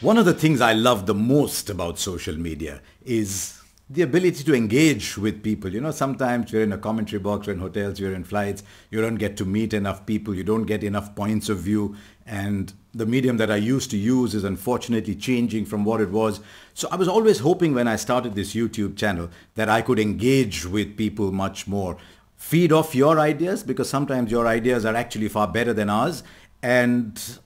One of the things I love the most about social media is the ability to engage with people. You know, sometimes you're in a commentary box, you're in hotels, you're in flights, you don't get to meet enough people, you don't get enough points of view, and the medium that I used to use is unfortunately changing from what it was. So I was always hoping when I started this YouTube channel that I could engage with people much more. Feed off your ideas, because sometimes your ideas are actually far better than ours, and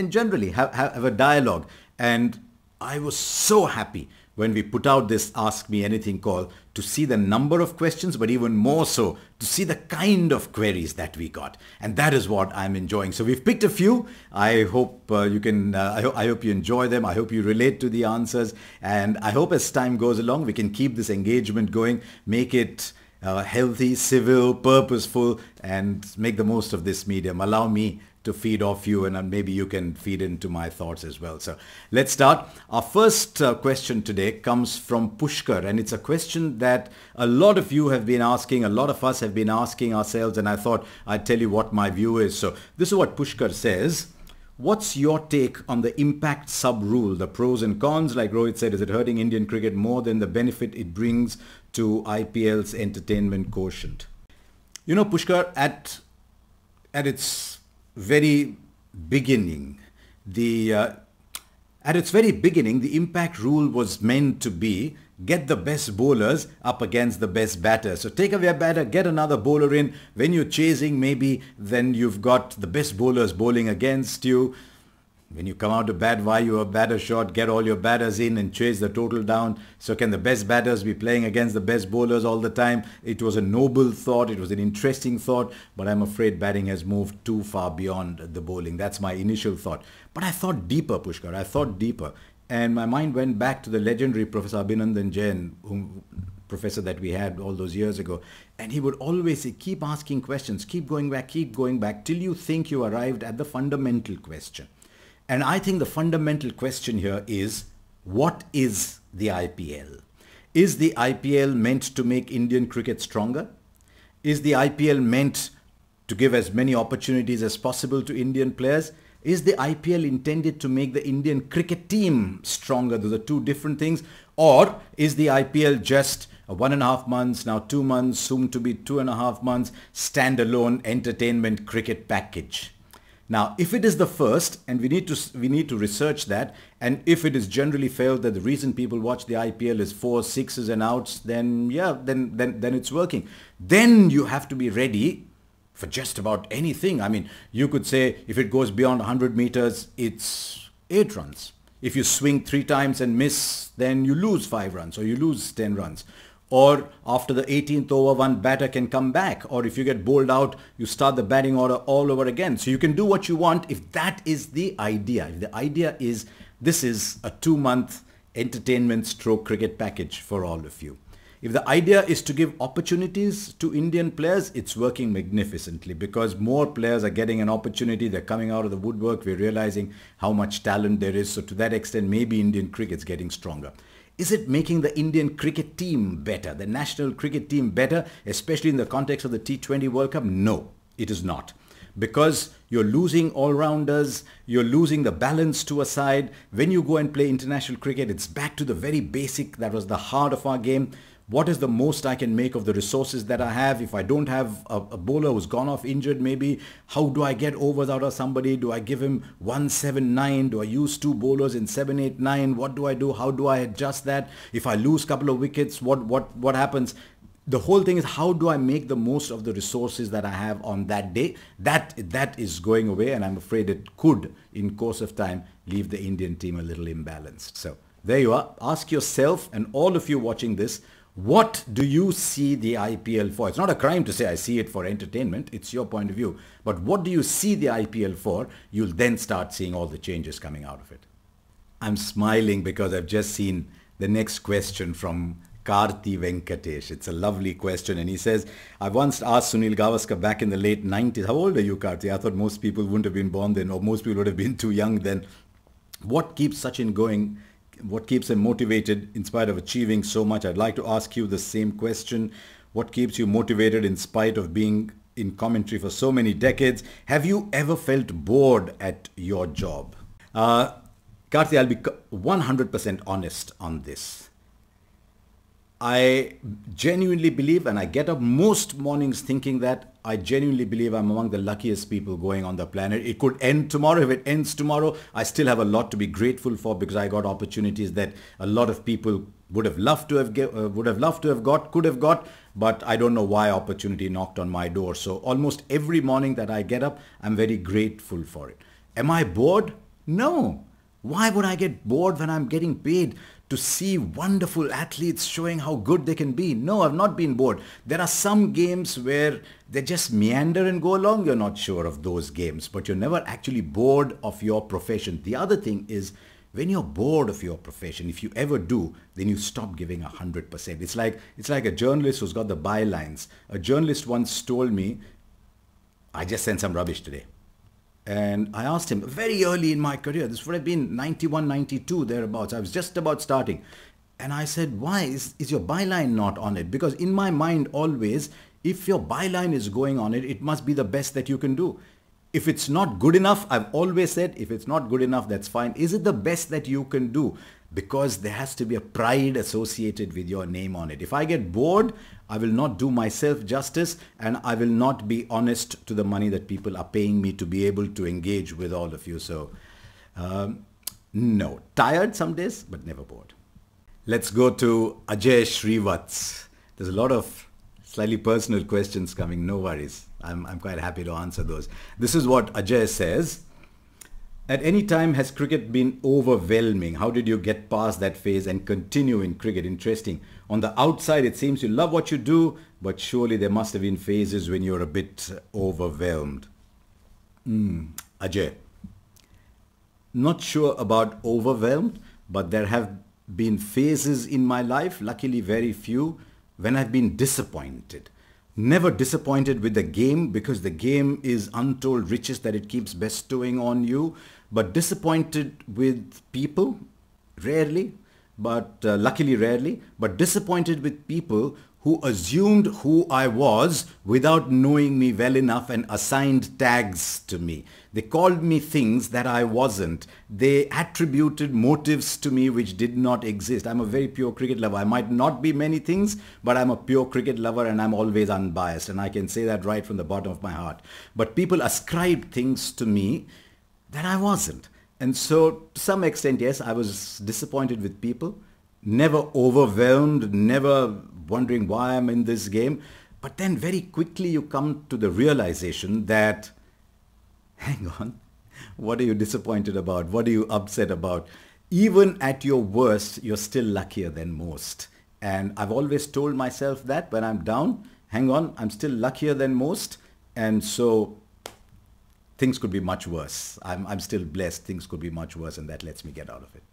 generally have a dialogue. And I was so happy when we put out this Ask Me Anything call to see the number of questions, but even more so to see the kind of queries that we got. And that is what I'm enjoying. So we've picked a few. I hope you can, I hope you enjoy them. I hope you relate to the answers. And I hope as time goes along, we can keep this engagement going, make it healthy, civil, purposeful, and make the most of this medium. Allow me to feed off you, and maybe you can feed into my thoughts as well. So let's start. Our first question today comes from Pushkar, and it's a question that a lot of you have been asking, a lot of us have been asking ourselves, and I thought I'd tell you what my view is. So this is what Pushkar says. What's your take on the impact sub rule, the pros and cons? Like Rohit said, is it hurting Indian cricket more than the benefit it brings to IPL's entertainment quotient? You know, Pushkar, at its very beginning, the impact rule was meant to be get the best bowlers up against the best batters. So take away a batter, get another bowler in. When you're chasing, maybe then you've got the best bowlers bowling against you. When you come out to bat, why you a batter short, get all your batters in and chase the total down. So can the best batters be playing against the best bowlers all the time? It was a noble thought. It was an interesting thought, but I'm afraid batting has moved too far beyond the bowling. That's my initial thought. But I thought deeper, Pushkar. I thought deeper. And my mind went back to the legendary Professor Abhinandan Jain, professor that we had all those years ago. And he would always say, keep asking questions, keep going back, till you think you arrived at the fundamental question. And I think the fundamental question here is, what is the IPL? Is the IPL meant to make Indian cricket stronger? Is the IPL meant to give as many opportunities as possible to Indian players? Is the IPL intended to make the Indian cricket team stronger? Those are two different things. Or is the IPL just a 1.5 months, now 2 months, soon to be 2.5 months, standalone entertainment cricket package? Now, if it is the first, and we need to research that, and if it is generally felt that the reason people watch the IPL is 4 sixes and outs, then yeah, then it's working. Then you have to be ready for just about anything. I mean, you could say if it goes beyond 100 meters, it's 8 runs. If you swing 3 times and miss, then you lose 5 runs or you lose 10 runs. Or after the 18th over, one batter can come back. Or if you get bowled out, you start the batting order all over again. So you can do what you want if that is the idea. If the idea is this is a 2-month entertainment stroke cricket package for all of you. If the idea is to give opportunities to Indian players, it's working magnificently because more players are getting an opportunity. They're coming out of the woodwork. We're realizing how much talent there is. So to that extent, maybe Indian cricket's getting stronger. Is it making the Indian cricket team better, the national cricket team better, especially in the context of the T20 World Cup? No, it is not. Because you're losing all-rounders, you're losing the balance to a side. When you go and play international cricket, it's back to the very basic, that was the heart of our game. What is the most I can make of the resources that I have? If I don't have a bowler who's gone off injured, maybe, how do I get overs out of somebody? Do I give him 1-7-9? Do I use 2 bowlers in 7-8-9? What do I do? How do I adjust that? If I lose a couple of wickets, what happens? The whole thing is, how do I make the most of the resources that I have on that day? That is going away, and I'm afraid it could, in course of time, leave the Indian team a little imbalanced. So there you are. Ask yourself, and all of you watching this, what do you see the IPL for? It's not a crime to say I see it for entertainment. It's your point of view. But what do you see the IPL for? You'll then start seeing all the changes coming out of it. I'm smiling because I've just seen the next question from Karthi Venkatesh. It's a lovely question, and he says, I once asked Sunil Gavaskar back in the late 90s, how old are you, Karthi? I thought most people wouldn't have been born then, or most people would have been too young then. What keeps Sachin going? What keeps him motivated in spite of achieving so much? I'd like to ask you the same question. What keeps you motivated in spite of being in commentary for so many decades? Have you ever felt bored at your job? Karthi, I'll be 100% honest on this. I genuinely believe, and I get up most mornings thinking that I genuinely believe I'm among the luckiest people going on the planet. It could end tomorrow. If it ends tomorrow, I still have a lot to be grateful for because I got opportunities that a lot of people would have loved to have got, could have got, but I don't know why opportunity knocked on my door. So almost every morning that I get up, I'm very grateful for it. Am I bored? No. Why would I get bored when I'm getting paid to see wonderful athletes showing how good they can be? No, I've not been bored. There are some games where they just meander and go along. You're not sure of those games, but you're never actually bored of your profession. The other thing is, when you're bored of your profession, if you ever do, then you stop giving 100%. It's like a journalist who's got the bylines. A journalist once told me, I just sent some rubbish today. And I asked him very early in my career, this would have been 91, 92, thereabouts. I was just about starting. And I said, why is your byline not on it? Because in my mind always, if your byline is going on it, it must be the best that you can do. If it's not good enough, I've always said, if it's not good enough, that's fine. Is it the best that you can do? Because there has to be a pride associated with your name on it. If I get bored, I will not do myself justice and I will not be honest to the money that people are paying me to be able to engage with all of you. So, no. Tired some days, but never bored. Let's go to Ajay Shrivats. There's a lot of slightly personal questions coming. No worries. I'm quite happy to answer those. This is what Ajay says. At any time has cricket been overwhelming? How did you get past that phase and continue in cricket? Interesting. On the outside, it seems you love what you do, but surely there must have been phases when you're a bit overwhelmed. Ajay, not sure about overwhelmed, but there have been phases in my life, luckily very few, when I've been disappointed. Never disappointed with the game because the game is untold riches that it keeps bestowing on you, but disappointed with people, rarely, but luckily rarely, but disappointed with people who assumed who I was without knowing me well enough and assigned tags to me. They called me things that I wasn't. They attributed motives to me which did not exist. I'm a very pure cricket lover. I might not be many things, but I'm a pure cricket lover and I'm always unbiased. And I can say that right from the bottom of my heart. But people ascribed things to me that I wasn't. And so to some extent, yes, I was disappointed with people. Never overwhelmed, never wondering why I'm in this game. But then very quickly you come to the realization that, hang on, what are you disappointed about? What are you upset about? Even at your worst, you're still luckier than most. And I've always told myself that when I'm down, hang on, I'm still luckier than most. And so things could be much worse. I'm still blessed. Things could be much worse, and that lets me get out of it.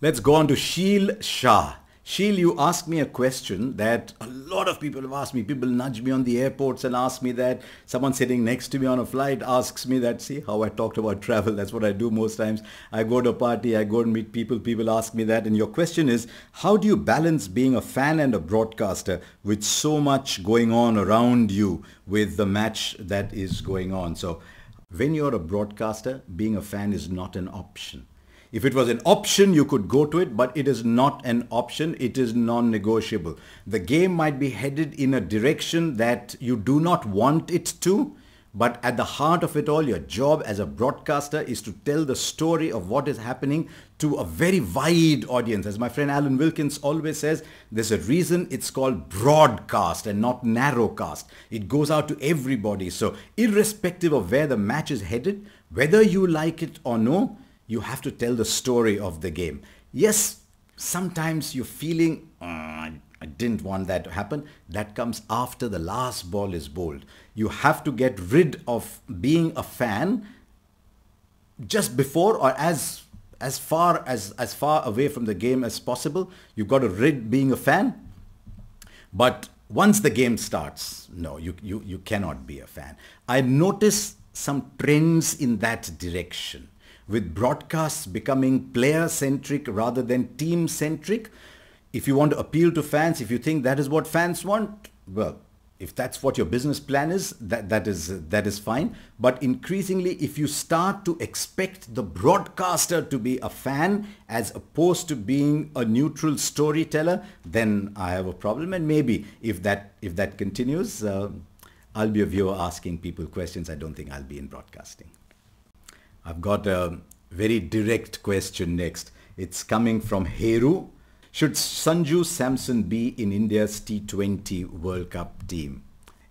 Let's go on to Sheel Shah. Sheel, you asked me a question that a lot of people have asked me. People nudge me on the airports and ask me that. Someone sitting next to me on a flight asks me that. See how I talked about travel. That's what I do most times. I go to a party, I go and meet people. People ask me that. And your question is, how do you balance being a fan and a broadcaster with so much going on around you with the match that is going on? So when you're a broadcaster, being a fan is not an option. If it was an option, you could go to it, but it is not an option. It is non-negotiable. The game might be headed in a direction that you do not want it to, but at the heart of it all, your job as a broadcaster is to tell the story of what is happening to a very wide audience. As my friend Alan Wilkins always says, there's a reason it's called broadcast and not narrowcast. It goes out to everybody. So irrespective of where the match is headed, whether you like it or no, you have to tell the story of the game. Yes, sometimes you're feeling, I didn't want that to happen. That comes after the last ball is bowled. You have to get rid of being a fan just before or as far away from the game as possible. You've got to rid being a fan. But once the game starts, no, you cannot be a fan. I notice some trends in that direction, with broadcasts becoming player-centric rather than team-centric. If you want to appeal to fans, if you think that is what fans want, well, if that's what your business plan is, that is fine. But increasingly, if you start to expect the broadcaster to be a fan as opposed to being a neutral storyteller, then I have a problem. And maybe if that continues, I'll be a viewer asking people questions. I don't think I'll be in broadcasting. I've got a very direct question next. It's coming from Heru. Should Sanju Samson be in India's T20 World Cup team?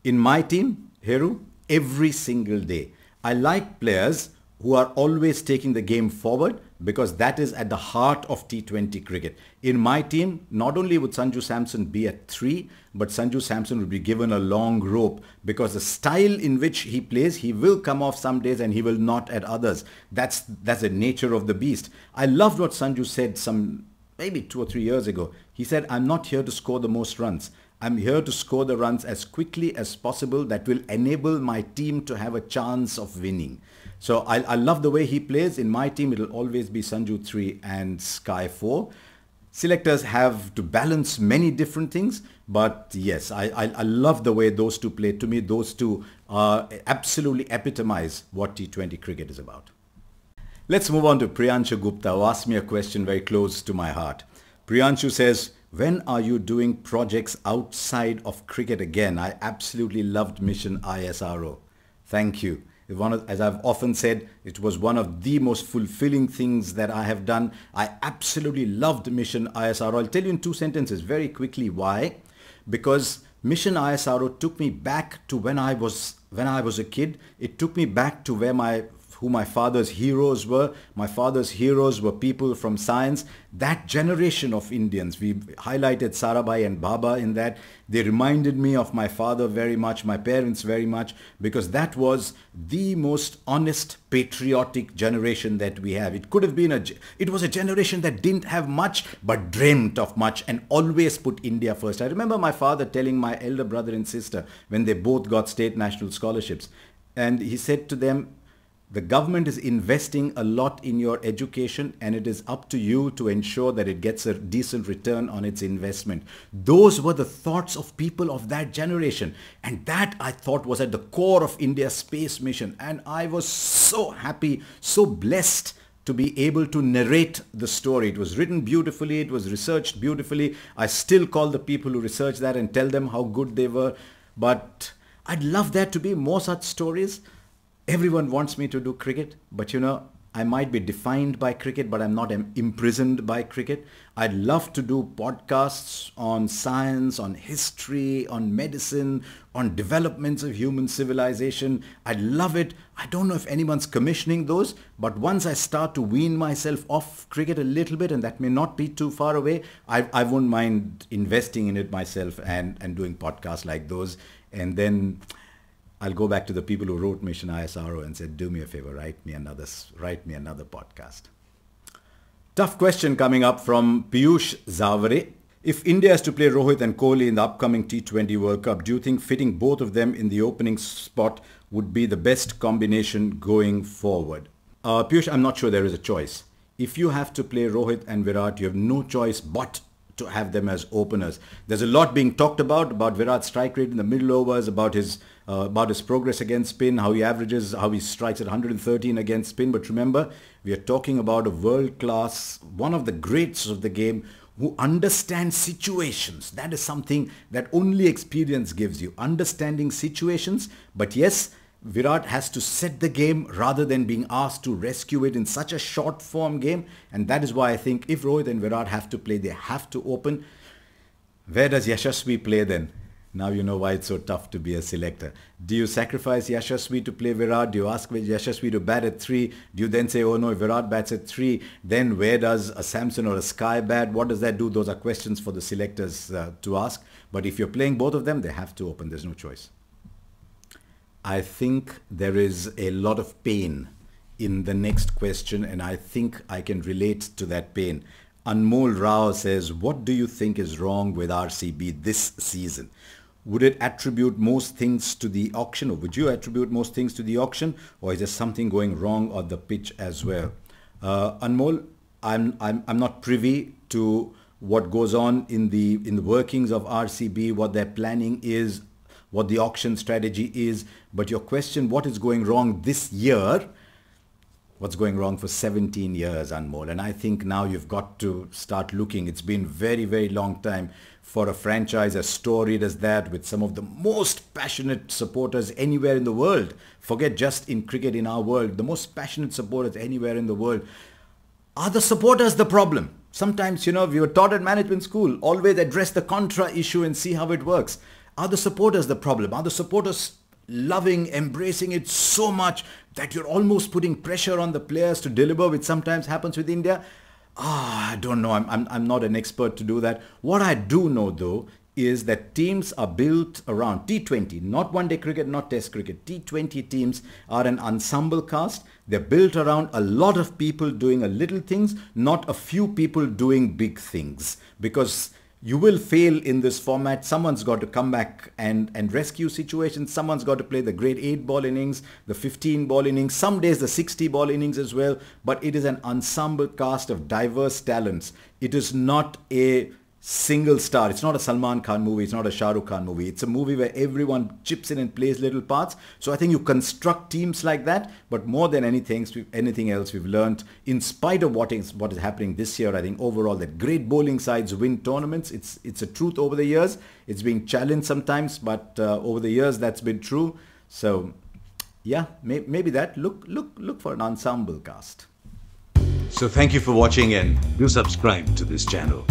In my team, Heru, every single day. I like players who are always taking the game forward because that is at the heart of T20 cricket. In my team, not only would Sanju Samson be at 3, but Sanju Samson would be given a long rope because the style in which he plays, he will come off some days and he will not at others. That's the nature of the beast. I loved what Sanju said maybe 2 or 3 years ago. He said, I'm not here to score the most runs. I'm here to score the runs as quickly as possible that will enable my team to have a chance of winning. So I love the way he plays. In my team, it'll always be Sanju 3 and Sky 4. Selectors have to balance many different things. But yes, I love the way those two play. To me, those two absolutely epitomize what T20 cricket is about. Let's move on to Priyanshu Gupta, who asked me a question very close to my heart. Priyanshu says, when are you doing projects outside of cricket again? I absolutely loved Mission ISRO. Thank you. As I've often said, it was one of the most fulfilling things that I have done. I absolutely loved Mission ISRO. I'll tell you in 2 sentences very quickly why. Because Mission ISRO took me back to when I was a kid. It took me back to who my father's heroes were. My father's heroes were people from science. That generation of Indians, we highlighted Sarabhai and Baba in that. They reminded me of my father very much, my parents very much, because that was the most honest, patriotic generation that we have. It was a generation that didn't have much, but dreamt of much and always put India first. I remember my father telling my elder brother and sister when they both got state national scholarships. And he said to them, the government is investing a lot in your education and it is up to you to ensure that it gets a decent return on its investment. Those were the thoughts of people of that generation. And that I thought was at the core of India's space mission. And I was so happy, so blessed to be able to narrate the story. It was written beautifully. It was researched beautifully. I still call the people who researched that and tell them how good they were. But I'd love there to be more such stories. Everyone wants me to do cricket, but I might be defined by cricket, but I'm not imprisoned by cricket. I'd love to do podcasts on science, on history, on medicine, on developments of human civilization. I'd love it. I don't know if anyone's commissioning those, but once I start to wean myself off cricket a little bit, and that may not be too far away, I won't mind investing in it myself and doing podcasts like those. And then I'll go back to the people who wrote Mission ISRO and said, do me a favor, write me another podcast. Tough question coming up from Piyush Zavare. If India is to play Rohit and Kohli in the upcoming T20 World Cup, do you think fitting both of them in the opening spot would be the best combination going forward? Piyush, I'm not sure there is a choice. If you have to play Rohit and Virat, you have no choice but to have them as openers. There's a lot being talked about Virat's strike rate in the middle overs, about his progress against spin, how he strikes at 113 against spin. But remember, we are talking about a world-class, one of the greats of the game, who understands situations. That is something that only experience gives you, understanding situations. But yes, Virat has to set the game rather than being asked to rescue it in such a short form game. And that is why I think if Rohit and Virat have to play, they have to open. Where does Yashasvi play then? Now you know why it's so tough to be a selector. Do you sacrifice Yashasvi to play Virat? Do you ask Yashasvi to bat at 3? Do you then say, oh no, if Virat bats at 3, then where does a Samson or a Sky bat? What does that do? Those are questions for the selectors to ask. But if you're playing both of them, they have to open. There's no choice. I think there is a lot of pain in the next question, and I think I can relate to that pain. Anmol Rao says, what do you think is wrong with RCB this season? Would it attribute most things to the auction, or would you attribute most things to the auction, or is there something going wrong on the pitch as well? Anmol, I'm not privy to what goes on in the workings of RCB, what their planning is. what the auction strategy is. But your question, what is going wrong this year? What's going wrong for 17 years, Anmol? And I think now you've got to start looking. It's been very, very long time for a franchise as storied as that, with some of the most passionate supporters anywhere in the world. Forget just in cricket, in our world, the most passionate supporters anywhere in the world. Are the supporters the problem? Sometimes, we were taught at management school, always address the contra issue and see how it works. Are the supporters the problem? Are the supporters loving, embracing it so much that you're almost putting pressure on the players to deliver, which sometimes happens with India? I don't know. I'm not an expert to do that. What I do know, though, is that teams are built around T20, not one-day cricket, not test cricket. T20 teams are an ensemble cast. They're built around a lot of people doing a little things, not a few people doing big things. Because you will fail in this format. Someone's got to come back and rescue situations. Someone's got to play the great 8-ball innings, the 15-ball innings, some days the 60-ball innings as well. But it is an ensemble cast of diverse talents. It is not a single star. It's not a Salman Khan movie. It's not a Shah Rukh Khan movie. It's a movie where everyone chips in and plays little parts. So I think you construct teams like that. But more than anything else, we've learned, in spite of what is happening this year, I think overall that great bowling sides win tournaments. It's a truth over the years. It's being challenged sometimes, but over the years that's been true. So yeah, maybe that. Look for an ensemble cast. So thank you for watching and do subscribe to this channel.